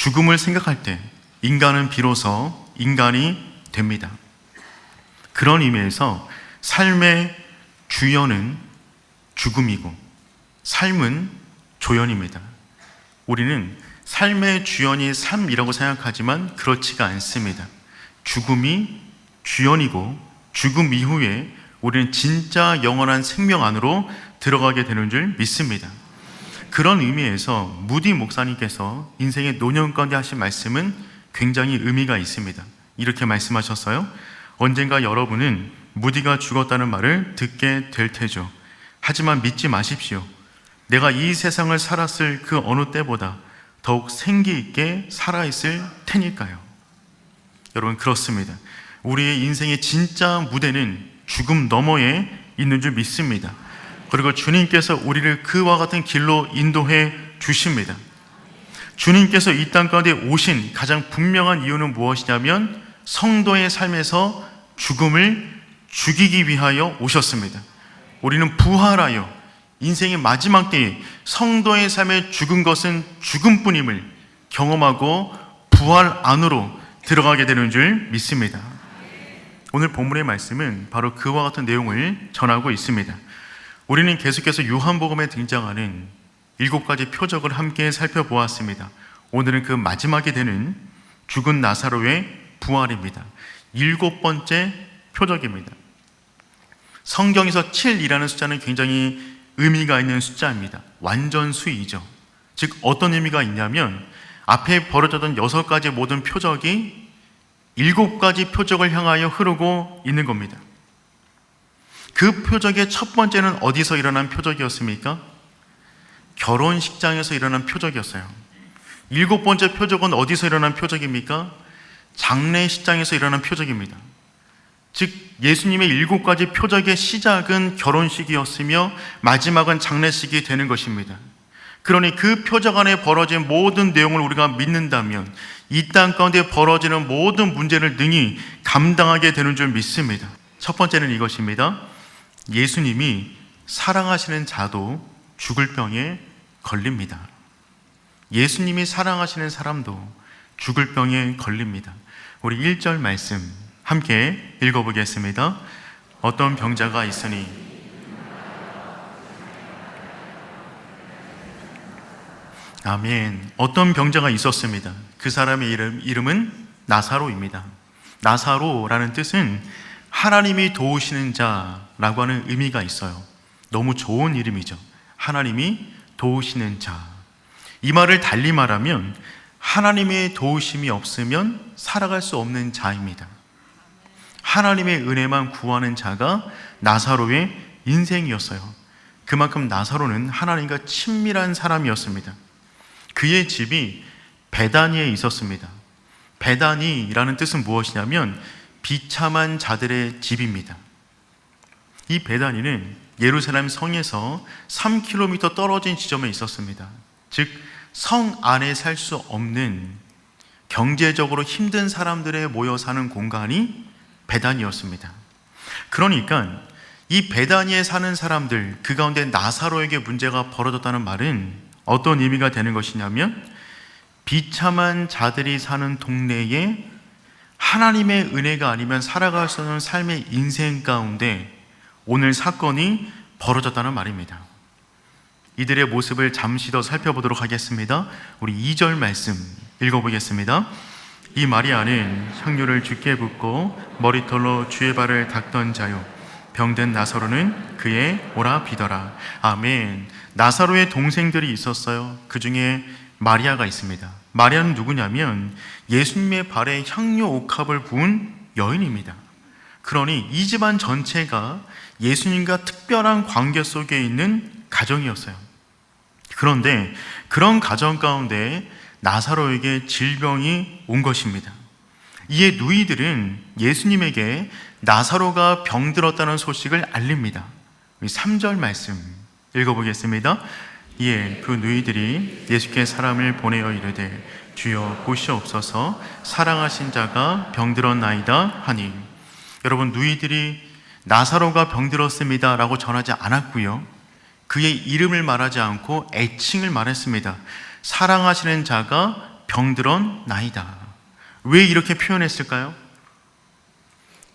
죽음을 생각할 때 인간은 비로소 인간이 됩니다. 그런 의미에서 삶의 주연은 죽음이고 삶은 조연입니다. 우리는 삶의 주연이 삶이라고 생각하지만 그렇지가 않습니다. 죽음이 주연이고 죽음 이후에 우리는 진짜 영원한 생명 안으로 들어가게 되는 줄 믿습니다. 그런 의미에서 무디 목사님께서 인생의 노년 가운데 하신 말씀은 굉장히 의미가 있습니다. 이렇게 말씀하셨어요. 언젠가 여러분은 무디가 죽었다는 말을 듣게 될 테죠. 하지만 믿지 마십시오. 내가 이 세상을 살았을 그 어느 때보다 더욱 생기 있게 살아있을 테니까요. 여러분, 그렇습니다. 우리의 인생의 진짜 무대는 죽음 너머에 있는 줄 믿습니다. 그리고 주님께서 우리를 그와 같은 길로 인도해 주십니다. 주님께서 이 땅 가운데 오신 가장 분명한 이유는 무엇이냐면 성도의 삶에서 죽음을 죽이기 위하여 오셨습니다. 우리는 부활하여 인생의 마지막 때에 성도의 삶에 죽은 것은 죽음뿐임을 경험하고 부활 안으로 들어가게 되는 줄 믿습니다. 오늘 본문의 말씀은 바로 그와 같은 내용을 전하고 있습니다. 우리는 계속해서 요한복음에 등장하는 7가지 표적을 함께 살펴보았습니다. 오늘은 그 마지막에 되는 죽은 나사로의 부활입니다. 7번째 표적입니다. 성경에서 7이라는 숫자는 굉장히 의미가 있는 숫자입니다. 완전수이죠. 즉 어떤 의미가 있냐면 앞에 벌어졌던 6가지 모든 표적이 7가지 표적을 향하여 흐르고 있는 겁니다. 그 표적의 첫 번째는 어디서 일어난 표적이었습니까? 결혼식장에서 일어난 표적이었어요. 7번째 표적은 어디서 일어난 표적입니까? 장례식장에서 일어난 표적입니다. 즉 예수님의 7가지 표적의 시작은 결혼식이었으며 마지막은 장례식이 되는 것입니다. 그러니 그 표적 안에 벌어진 모든 내용을 우리가 믿는다면 이 땅 가운데 벌어지는 모든 문제를 능히 감당하게 되는 줄 믿습니다. 첫 번째는 이것입니다. 예수님이 사랑하시는 자도 죽을 병에 걸립니다. 예수님이 사랑하시는 사람도 죽을 병에 걸립니다. 우리 1절 말씀 함께 읽어보겠습니다. 어떤 병자가 있으니 아멘. 어떤 병자가 있었습니다. 그 사람의 이름은 나사로입니다. 나사로라는 뜻은 하나님이 도우시는 자라고 하는 의미가 있어요. 너무 좋은 이름이죠. 하나님이 도우시는 자. 이 말을 달리 말하면 하나님의 도우심이 없으면 살아갈 수 없는 자입니다. 하나님의 은혜만 구하는 자가 나사로의 인생이었어요. 그만큼 나사로는 하나님과 친밀한 사람이었습니다. 그의 집이 베다니에 있었습니다. 베다니라는 뜻은 무엇이냐면 비참한 자들의 집입니다. 이 베다니는 예루살렘 성에서 3km 떨어진 지점에 있었습니다. 즉 성 안에 살 수 없는 경제적으로 힘든 사람들의 모여 사는 공간이 베다니였습니다. 그러니까 이 베다니에 사는 사람들, 그 가운데 나사로에게 문제가 벌어졌다는 말은 어떤 의미가 되는 것이냐면 비참한 자들이 사는 동네에 하나님의 은혜가 아니면 살아갈 수 없는 삶의 인생 가운데 오늘 사건이 벌어졌다는 말입니다. 이들의 모습을 잠시 더 살펴보도록 하겠습니다. 우리 2절 말씀 읽어보겠습니다. 이 마리아는 향유를 주께 붓고 머리털로 주의 발을 닦던 자요 병든 나사로는 그의 오라 비더라. 아멘. 나사로의 동생들이 있었어요. 그 중에 마리아가 있습니다. 마리아는 누구냐면 예수님의 발에 향유 옥합을 부은 여인입니다. 그러니 이 집안 전체가 예수님과 특별한 관계 속에 있는 가정이었어요. 그런데 그런 가정 가운데 나사로에게 질병이 온 것입니다. 이에 누이들은 예수님에게 나사로가 병들었다는 소식을 알립니다. 3절 말씀 읽어보겠습니다. 이에 그 누이들이 예수께 사람을 보내어 이르되 주여 보시옵소서 사랑하신 자가 병들었나이다 하니. 여러분, 누이들이 나사로가 병들었습니다 라고 전하지 않았고요, 그의 이름을 말하지 않고 애칭을 말했습니다. 사랑하시는 자가 병들었나이다. 왜 이렇게 표현했을까요?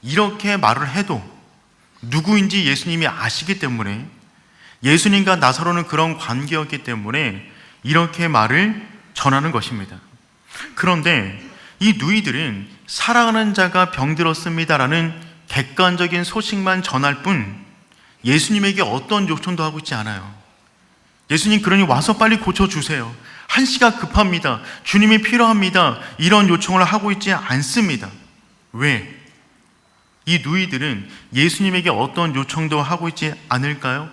이렇게 말을 해도 누구인지 예수님이 아시기 때문에, 예수님과 나사로는 그런 관계였기 때문에 이렇게 말을 전하는 것입니다. 그런데 이 누이들은 사랑하는 자가 병들었습니다라는 객관적인 소식만 전할 뿐 예수님에게 어떤 요청도 하고 있지 않아요. 예수님, 그러니 와서 빨리 고쳐주세요. 한시가 급합니다. 주님이 필요합니다. 이런 요청을 하고 있지 않습니다. 왜? 이 누이들은 예수님에게 어떤 요청도 하고 있지 않을까요?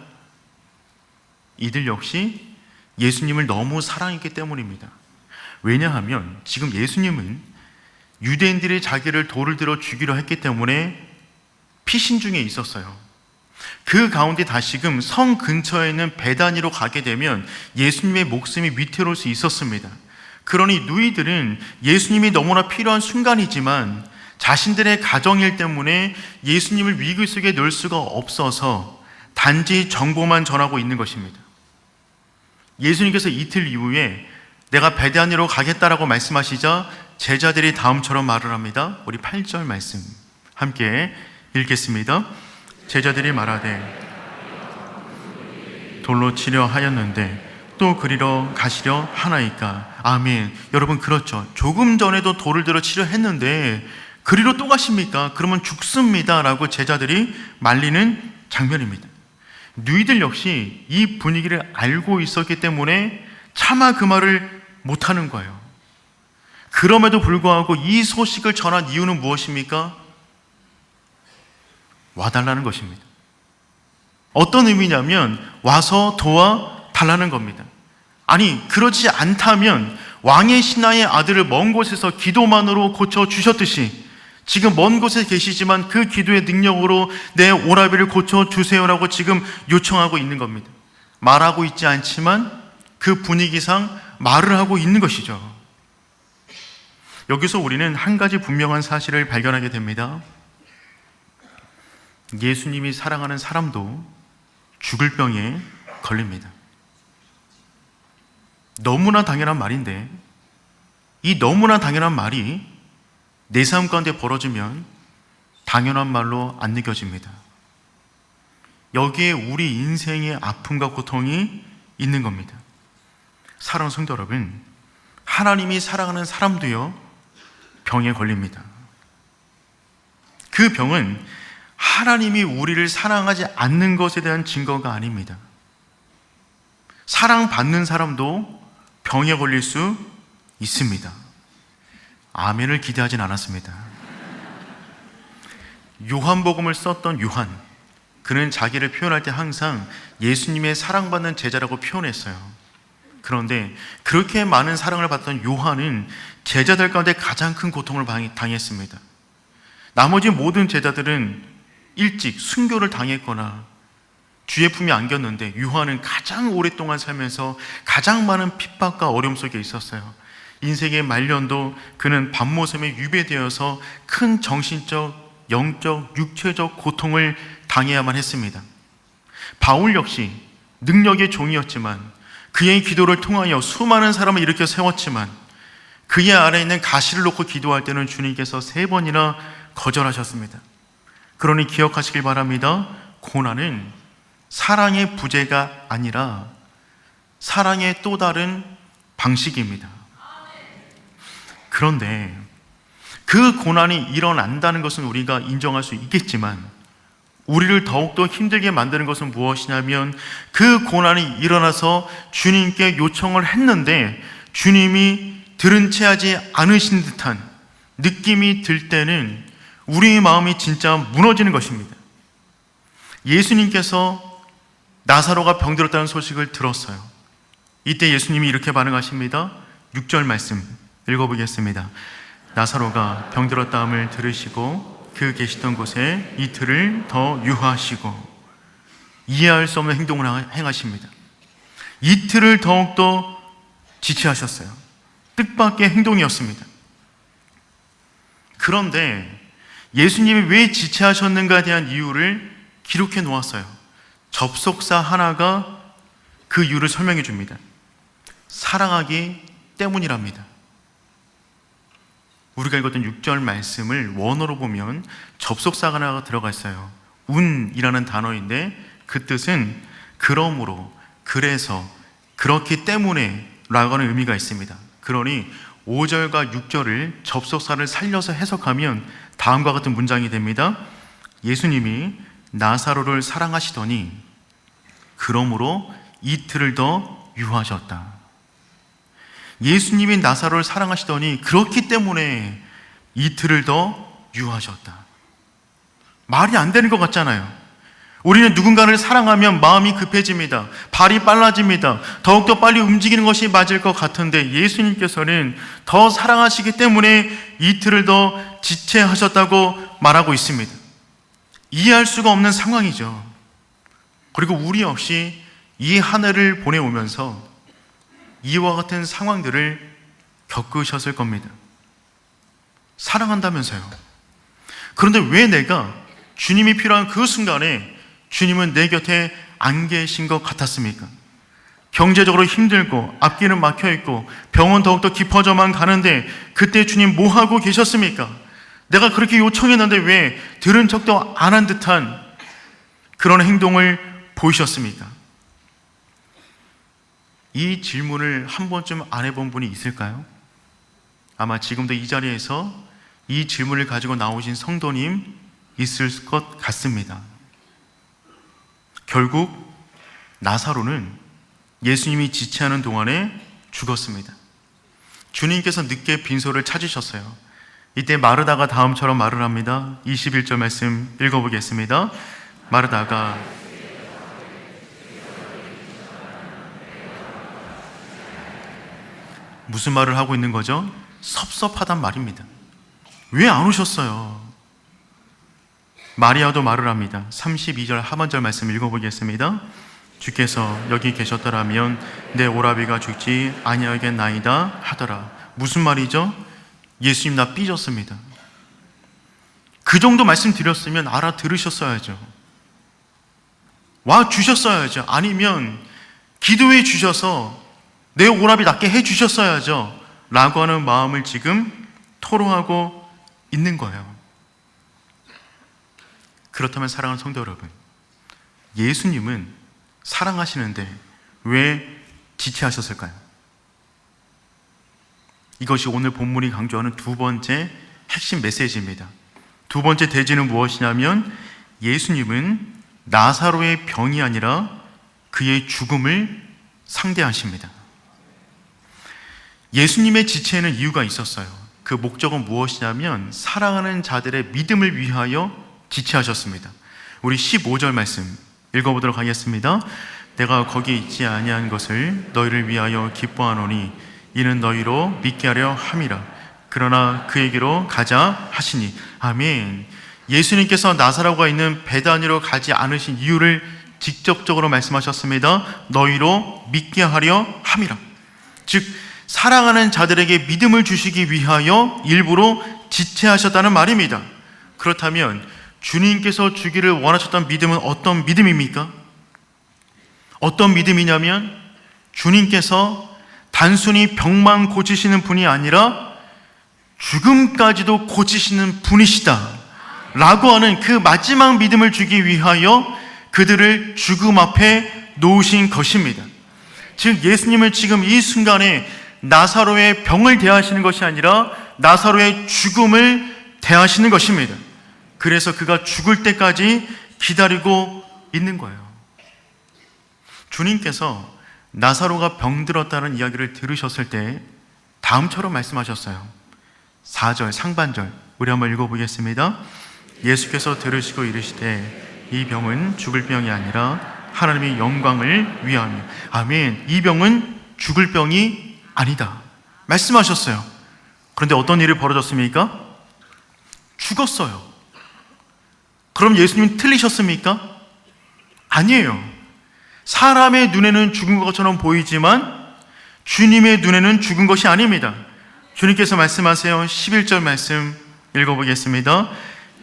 이들 역시 예수님을 너무 사랑했기 때문입니다. 왜냐하면 지금 예수님은 유대인들이 자기를 돌을 들어 죽이려 했기 때문에 피신 중에 있었어요. 그 가운데 다시금 성 근처에 있는 베다니로 가게 되면 예수님의 목숨이 위태로울 수 있었습니다. 그러니 누이들은 예수님이 너무나 필요한 순간이지만 자신들의 가정일 때문에 예수님을 위기 속에 넣을 수가 없어서 단지 정보만 전하고 있는 것입니다. 예수님께서 이틀 이후에 내가 베다니로 가겠다라고 말씀하시자 제자들이 다음처럼 말을 합니다. 우리 8절 말씀 함께 읽겠습니다. 제자들이 말하되 돌로 치려 하였는데 또 그리러 가시려 하나이까. 아멘. 여러분, 그렇죠. 조금 전에도 돌을 들어 치려 했는데 그리로 또 가십니까? 그러면 죽습니다 라고 제자들이 말리는 장면입니다. 누이들 역시 이 분위기를 알고 있었기 때문에 차마 그 말을 못하는 거예요. 그럼에도 불구하고 이 소식을 전한 이유는 무엇입니까? 와달라는 것입니다. 어떤 의미냐면 와서 도와달라는 겁니다. 아니, 그렇지 않다면 왕의 신하의 아들을 먼 곳에서 기도만으로 고쳐주셨듯이 지금 먼 곳에 계시지만 그 기도의 능력으로 내 오라비를 고쳐주세요라고 지금 요청하고 있는 겁니다. 말하고 있지 않지만 그 분위기상 말을 하고 있는 것이죠. 여기서 우리는 한 가지 분명한 사실을 발견하게 됩니다. 예수님이 사랑하는 사람도 죽을 병에 걸립니다. 너무나 당연한 말인데 이 너무나 당연한 말이 내 삶 가운데 벌어지면 당연한 말로 안 느껴집니다. 여기에 우리 인생의 아픔과 고통이 있는 겁니다. 사랑하는 성도 여러분, 하나님이 사랑하는 사람도요 병에 걸립니다. 그 병은 하나님이 우리를 사랑하지 않는 것에 대한 증거가 아닙니다. 사랑받는 사람도 병에 걸릴 수 있습니다. 아멘을 기대하진 않았습니다. 요한복음을 썼던 요한, 그는 자기를 표현할 때 항상 예수님의 사랑받는 제자라고 표현했어요. 그런데 그렇게 많은 사랑을 받던 요한은 제자들 가운데 가장 큰 고통을 당했습니다. 나머지 모든 제자들은 일찍 순교를 당했거나 주의 품에 안겼는데 요한은 가장 오랫동안 살면서 가장 많은 핍박과 어려움 속에 있었어요. 인생의 말년도 그는 밤모섬에 유배되어서 큰 정신적, 영적, 육체적 고통을 당해야만 했습니다. 바울 역시 능력의 종이었지만 그의 기도를 통하여 수많은 사람을 일으켜 세웠지만 그의 아래에 있는 가시를 놓고 기도할 때는 주님께서 3번이나 거절하셨습니다. 그러니 기억하시길 바랍니다. 고난은 사랑의 부재가 아니라 사랑의 또 다른 방식입니다. 그런데 그 고난이 일어난다는 것은 우리가 인정할 수 있겠지만 우리를 더욱더 힘들게 만드는 것은 무엇이냐면 그 고난이 일어나서 주님께 요청을 했는데 주님이 들은 채 하지 않으신 듯한 느낌이 들 때는 우리의 마음이 진짜 무너지는 것입니다. 예수님께서 나사로가 병들었다는 소식을 들었어요. 이때 예수님이 이렇게 반응하십니다. 6절 말씀 읽어보겠습니다. 나사로가 병들었다함을 들으시고 그 계시던 곳에 이틀을 더 유하시고, 이해할 수 없는 행동을 행하십니다. 이틀을 더욱더 지체하셨어요. 뜻밖의 행동이었습니다. 그런데 예수님이 왜 지체하셨는가에 대한 이유를 기록해 놓았어요. 접속사 하나가 그 이유를 설명해 줍니다. 사랑하기 때문이랍니다. 우리가 읽었던 6절 말씀을 원어로 보면 접속사가 하나 들어가 있어요. 운이라는 단어인데 그 뜻은 그러므로, 그래서, 그렇기 때문에 라고 하는 의미가 있습니다. 그러니 5절과 6절을 접속사를 살려서 해석하면 다음과 같은 문장이 됩니다. 예수님이 나사로를 사랑하시더니 그러므로 이틀을 더 유하셨다. 예수님이 나사로를 사랑하시더니 그렇기 때문에 이틀을 더 유하셨다. 말이 안 되는 것 같잖아요. 우리는 누군가를 사랑하면 마음이 급해집니다. 발이 빨라집니다. 더욱더 빨리 움직이는 것이 맞을 것 같은데 예수님께서는 더 사랑하시기 때문에 이틀을 더 지체하셨다고 말하고 있습니다. 이해할 수가 없는 상황이죠. 그리고 우리 역시 이 한 해를 보내오면서 이와 같은 상황들을 겪으셨을 겁니다. 사랑한다면서요. 그런데 왜 내가 주님이 필요한 그 순간에 주님은 내 곁에 안 계신 것 같았습니까? 경제적으로 힘들고 앞길은 막혀있고 병원 더욱더 깊어져만 가는데 그때 주님 뭐 하고 계셨습니까? 내가 그렇게 요청했는데 왜 들은 척도 안 한 듯한 그런 행동을 보이셨습니까? 이 질문을 한 번쯤 안 해본 분이 있을까요? 아마 지금도 이 자리에서 이 질문을 가지고 나오신 성도님 있을 것 같습니다. 결국 나사로는 예수님이 지체하는 동안에 죽었습니다. 주님께서 늦게 빈소를 찾으셨어요. 이때 마르다가 다음처럼 말을 합니다. 21절 말씀 읽어보겠습니다. 마르다가 무슨 말을 하고 있는 거죠? 섭섭하단 말입니다. 왜 안 오셨어요? 마리아도 말을 합니다. 32절 하반절 말씀 읽어보겠습니다. 주께서 여기 계셨더라면 내 오라비가 죽지 아니하겠나이다 하더라. 무슨 말이죠? 예수님 나 삐졌습니다. 그 정도 말씀드렸으면 알아들으셨어야죠. 와 주셨어야죠. 아니면 기도해 주셔서 내 오라비 낫게 해 주셨어야죠 라고 하는 마음을 지금 토로하고 있는 거예요. 그렇다면 사랑하는 성도 여러분, 예수님은 사랑하시는데 왜 지체하셨을까요? 이것이 오늘 본문이 강조하는 두 번째 핵심 메시지입니다. 두 번째 대지는 무엇이냐면 예수님은 나사로의 병이 아니라 그의 죽음을 상대하십니다. 예수님의 지체에는 이유가 있었어요. 그 목적은 무엇이냐면 사랑하는 자들의 믿음을 위하여 지체하셨습니다. 우리 15절 말씀 읽어보도록 하겠습니다. 내가 거기 있지 아니한 것을 너희를 위하여 기뻐하노니 이는 너희로 믿게 하려 함이라. 그러나 그에게로 가자 하시니. 아멘. 예수님께서 나사로가 있는 베다니로 가지 않으신 이유를 직접적으로 말씀하셨습니다. 너희로 믿게 하려 함이라. 즉 사랑하는 자들에게 믿음을 주시기 위하여 일부러 지체하셨다는 말입니다. 그렇다면 주님께서 주기를 원하셨던 믿음은 어떤 믿음입니까? 어떤 믿음이냐면 주님께서 단순히 병만 고치시는 분이 아니라 죽음까지도 고치시는 분이시다 라고 하는 그 마지막 믿음을 주기 위하여 그들을 죽음 앞에 놓으신 것입니다. 즉 예수님은 지금 이 순간에 나사로의 병을 대하시는 것이 아니라 나사로의 죽음을 대하시는 것입니다. 그래서 그가 죽을 때까지 기다리고 있는 거예요. 주님께서 나사로가 병들었다는 이야기를 들으셨을 때 다음처럼 말씀하셨어요. 4절 상반절 우리 한번 읽어보겠습니다. 예수께서 들으시고 이르시되 이 병은 죽을 병이 아니라 하나님의 영광을 위하며. 아멘. 이 병은 죽을 병이 아니다 말씀하셨어요. 그런데 어떤 일이 벌어졌습니까? 죽었어요. 그럼 예수님 틀리셨습니까? 아니에요. 사람의 눈에는 죽은 것처럼 보이지만 주님의 눈에는 죽은 것이 아닙니다. 주님께서 말씀하세요. 11절 말씀 읽어보겠습니다.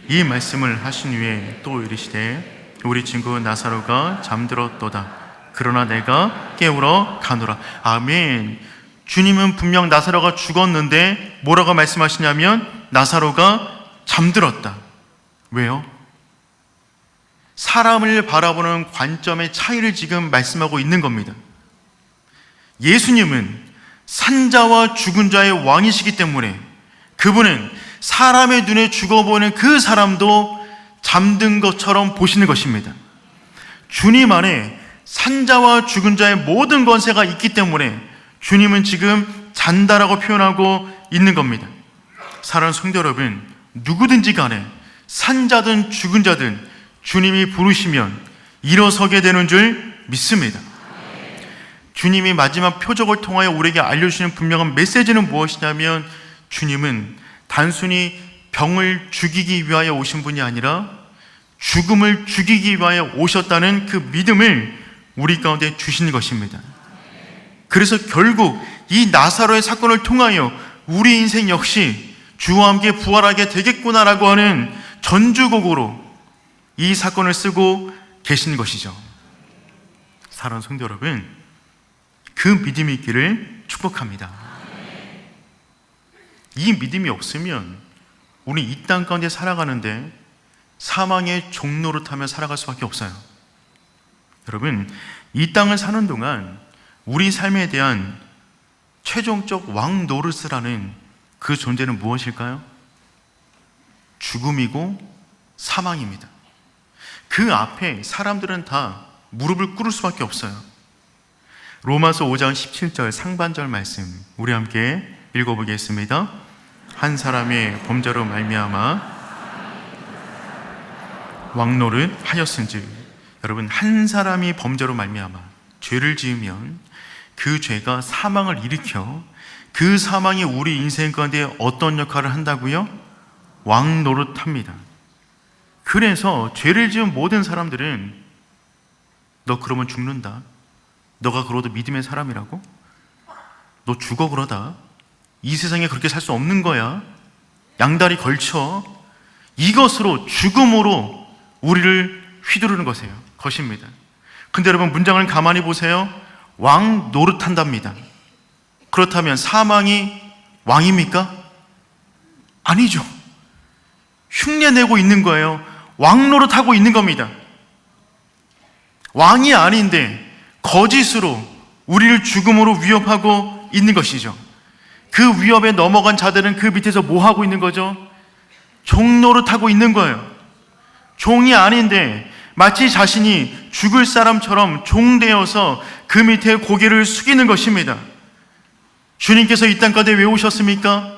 이 말씀을 하신 후에 또 이르시되 우리 친구 나사로가 잠들었도다. 그러나 내가 깨우러 가노라. 아멘. 주님은 분명 나사로가 죽었는데 뭐라고 말씀하시냐면 나사로가 잠들었다. 왜요? 사람을 바라보는 관점의 차이를 지금 말씀하고 있는 겁니다. 예수님은 산자와 죽은 자의 왕이시기 때문에 그분은 사람의 눈에 죽어보는 그 사람도 잠든 것처럼 보시는 것입니다. 주님 안에 산자와 죽은 자의 모든 권세가 있기 때문에 주님은 지금 잔다라고 표현하고 있는 겁니다. 사랑하는 성도 여러분, 누구든지 간에 산자든 죽은 자든 주님이 부르시면 일어서게 되는 줄 믿습니다. 주님이 마지막 표적을 통하여 우리에게 알려주시는 분명한 메시지는 무엇이냐면 주님은 단순히 병을 죽이기 위하여 오신 분이 아니라 죽음을 죽이기 위하여 오셨다는 그 믿음을 우리 가운데 주시는 것입니다. 그래서 결국 이 나사로의 사건을 통하여 우리 인생 역시 주와 함께 부활하게 되겠구나라고 하는 전주곡으로 이 사건을 쓰고 계신 것이죠. 사랑하는 성도 여러분, 그 믿음이 있기를 축복합니다. 이 믿음이 없으면 우리 이 땅 가운데 살아가는데 사망의 종노릇하며 살아갈 수밖에 없어요. 여러분, 이 땅을 사는 동안 우리 삶에 대한 최종적 왕 노릇을 하는 그 존재는 무엇일까요? 죽음이고 사망입니다. 그 앞에 사람들은 다 무릎을 꿇을 수밖에 없어요. 로마서 5장 17절 상반절 말씀 우리 함께 읽어보겠습니다. 한 사람의 범죄로 말미암아 왕노릇 하였은즉, 여러분, 한 사람이 범죄로 말미암아 죄를 지으면 그 죄가 사망을 일으켜 그 사망이 우리 인생 가운데 어떤 역할을 한다고요? 왕노릇합니다. 그래서 죄를 지은 모든 사람들은 너 그러면 죽는다, 너가 그러도 믿음의 사람이라고? 너 죽어 그러다, 이 세상에 그렇게 살 수 없는 거야, 양다리 걸쳐, 이것으로 죽음으로 우리를 휘두르는 것입니다. 근데 여러분, 문장을 가만히 보세요. 왕 노릇한답니다. 그렇다면 사망이 왕입니까? 아니죠. 흉내내고 있는 거예요. 왕 노릇하고 있는 겁니다. 왕이 아닌데 거짓으로 우리를 죽음으로 위협하고 있는 것이죠. 그 위협에 넘어간 자들은 그 밑에서 뭐 하고 있는 거죠? 종 노릇하고 있는 거예요. 종이 아닌데 마치 자신이 죽을 사람처럼 종되어서 그 밑에 고개를 숙이는 것입니다. 주님께서 이 땅 가운데 왜 오셨습니까?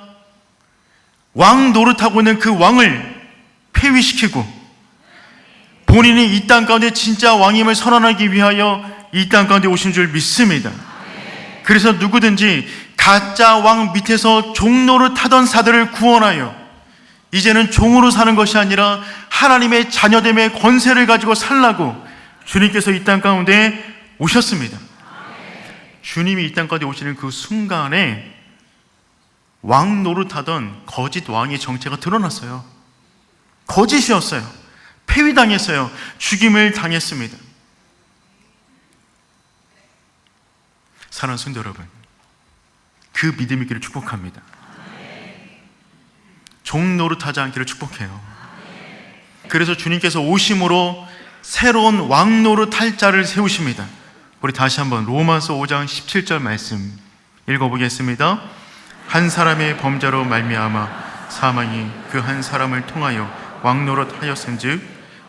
왕 노릇하고 있는 그 왕을 폐위시키고 본인이 이 땅 가운데 진짜 왕임을 선언하기 위하여 이 땅 가운데 오신 줄 믿습니다. 그래서 누구든지 가짜 왕 밑에서 종 노릇하던 자들을 구원하여 이제는 종으로 사는 것이 아니라 하나님의 자녀됨의 권세를 가지고 살라고 주님께서 이 땅 가운데 오셨습니다. 주님이 이 땅 가운데 오시는 그 순간에 왕 노릇하던 거짓 왕의 정체가 드러났어요. 거짓이었어요. 폐위당했어요. 죽임을 당했습니다. 사랑하는 성도 여러분, 그 믿음이 있기를 축복합니다. 종 노릇하지 않기를 축복해요. 그래서 주님께서 오심으로 새로운 왕 노릇할 자를 세우십니다. 우리 다시 한번 로마서 5장 17절 말씀 읽어보겠습니다. 한 사람의 범죄로 말미암아 사망이 그 한 사람을 통하여 왕 노릇하였은즉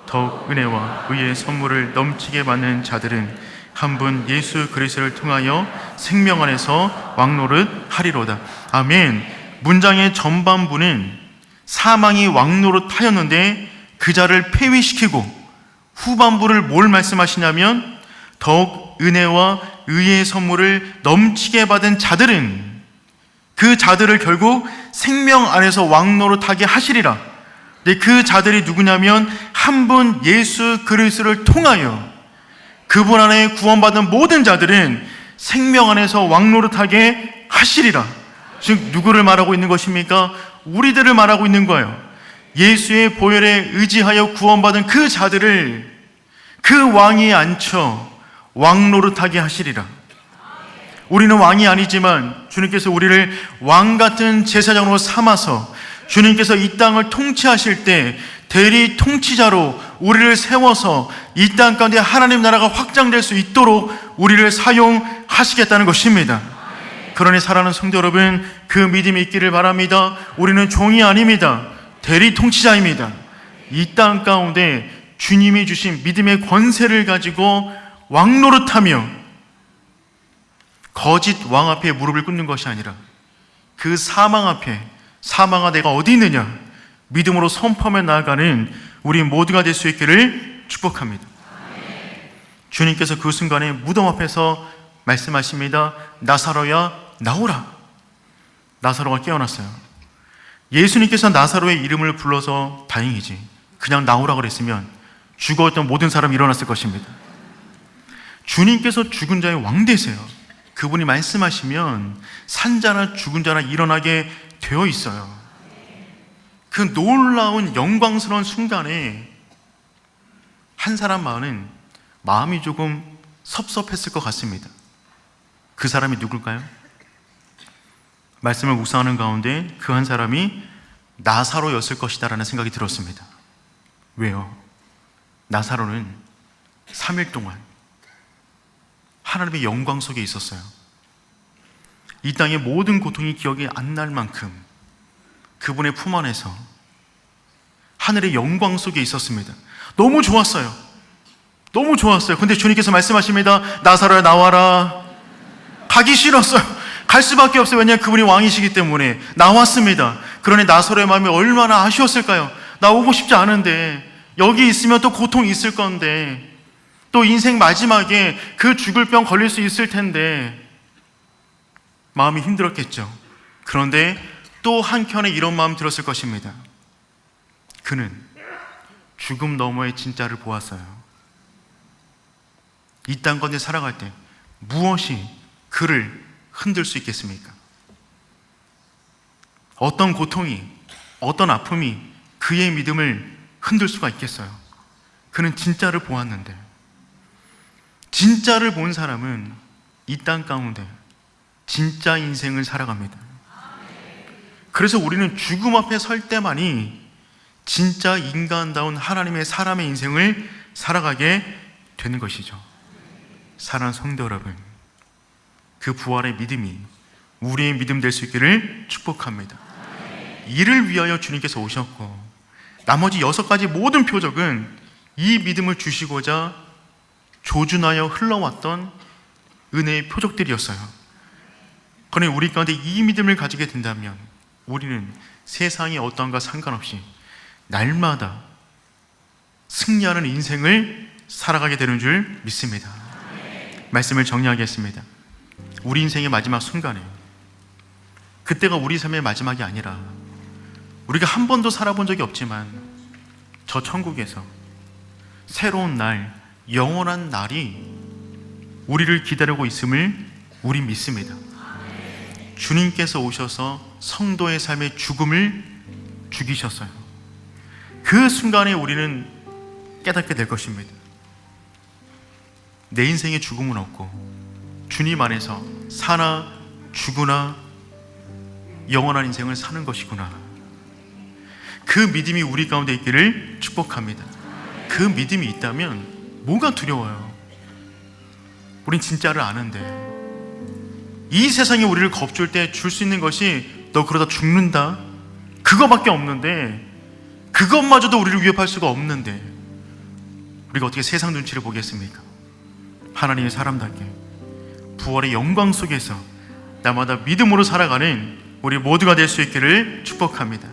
더욱 은혜와 의의 선물을 넘치게 받는 자들은 한 분 예수 그리스도를 통하여 생명 안에서 왕 노릇하리로다. 아멘. 문장의 전반부는 사망이 왕 노릇하였는데 그 자를 폐위시키고, 후반부를 뭘 말씀하시냐면 더욱 은혜와 의의 선물을 넘치게 받은 자들은 그 자들을 결국 생명 안에서 왕 노릇하게 하시리라. 근데 그 자들이 누구냐면 한 분 예수 그리스도를 통하여 그분 안에 구원받은 모든 자들은 생명 안에서 왕 노릇하게 하시리라. 즉 누구를 말하고 있는 것입니까? 우리들을 말하고 있는 거예요. 예수의 보혈에 의지하여 구원받은 그 자들을 그 왕이 앉혀 왕 노릇하게 하시리라. 우리는 왕이 아니지만 주님께서 우리를 왕 같은 제사장으로 삼아서 주님께서 이 땅을 통치하실 때 대리 통치자로 우리를 세워서 이 땅 가운데 하나님 나라가 확장될 수 있도록 우리를 사용하시겠다는 것입니다. 그러니 사랑하는 성도 여러분, 그 믿음이 있기를 바랍니다. 우리는 종이 아닙니다. 대리 통치자입니다. 이 땅 가운데 주님이 주신 믿음의 권세를 가지고 왕노릇하며 거짓 왕 앞에 무릎을 꿇는 것이 아니라 그 사망 앞에, 사망아 내가 어디 있느냐 믿음으로 선포하며 나아가는 우리 모두가 될 수 있기를 축복합니다. 주님께서 그 순간에 무덤 앞에서 말씀하십니다. 나사로야 나오라. 나사로가 깨어났어요. 예수님께서 나사로의 이름을 불러서 다행이지, 그냥 나오라 그랬으면 죽어있던 모든 사람이 일어났을 것입니다. 주님께서 죽은 자의 왕 되세요. 그분이 말씀하시면 산자나 죽은 자나 일어나게 되어 있어요. 그 놀라운 영광스러운 순간에 한 사람 마음이 조금 섭섭했을 것 같습니다. 그 사람이 누굴까요? 말씀을 묵상하는 가운데 그 한 사람이 나사로였을 것이다 라는 생각이 들었습니다. 왜요? 나사로는 3일 동안 하나님의 영광 속에 있었어요. 이 땅의 모든 고통이 기억이 안 날 만큼 그분의 품 안에서 하늘의 영광 속에 있었습니다. 너무 좋았어요. 너무 좋았어요. 근데 주님께서 말씀하십니다. 나사로야 나와라. 가기 싫었어요. 갈 수밖에 없어요. 왜냐하면 그분이 왕이시기 때문에. 나왔습니다. 그러니 나사로의 마음이 얼마나 아쉬웠을까요? 나 오고 싶지 않은데, 여기 있으면 또 고통이 있을 건데, 또 인생 마지막에 그 죽을 병 걸릴 수 있을 텐데 마음이 힘들었겠죠. 그런데 또 한켠에 이런 마음 들었을 것입니다. 그는 죽음 너머의 진짜를 보았어요. 이 땅 가운데 살아갈 때 무엇이 그를 흔들 수 있겠습니까? 어떤 고통이, 어떤 아픔이 그의 믿음을 흔들 수가 있겠어요? 그는 진짜를 보았는데, 진짜를 본 사람은 이 땅 가운데 진짜 인생을 살아갑니다. 그래서 우리는 죽음 앞에 설 때만이 진짜 인간다운 하나님의 사람의 인생을 살아가게 되는 것이죠. 사랑하는 성도 여러분, 그 부활의 믿음이 우리의 믿음 될 수 있기를 축복합니다. 이를 위하여 주님께서 오셨고, 나머지 6가지 모든 표적은 이 믿음을 주시고자 조준하여 흘러왔던 은혜의 표적들이었어요. 그러니 우리 가운데 이 믿음을 가지게 된다면 우리는 세상의 어떠한가 상관없이 날마다 승리하는 인생을 살아가게 되는 줄 믿습니다. 말씀을 정리하겠습니다. 우리 인생의 마지막 순간에, 그때가 우리 삶의 마지막이 아니라 우리가 한 번도 살아본 적이 없지만 저 천국에서 새로운 날, 영원한 날이 우리를 기다리고 있음을 우리 믿습니다. 주님께서 오셔서 성도의 삶의 죽음을 죽이셨어요. 그 순간에 우리는 깨닫게 될 것입니다. 내 인생의 죽음은 없고 주님 안에서 사나 죽으나 영원한 인생을 사는 것이구나. 그 믿음이 우리 가운데 있기를 축복합니다. 그 믿음이 있다면 뭐가 두려워요? 우린 진짜를 아는데, 이 세상이 우리를 겁줄 때 줄 수 있는 것이 너 그러다 죽는다, 그거밖에 없는데, 그것마저도 우리를 위협할 수가 없는데 우리가 어떻게 세상 눈치를 보겠습니까? 하나님의 사람답게 부활의 영광 속에서 날마다 믿음으로 살아가는 우리 모두가 될 수 있기를 축복합니다.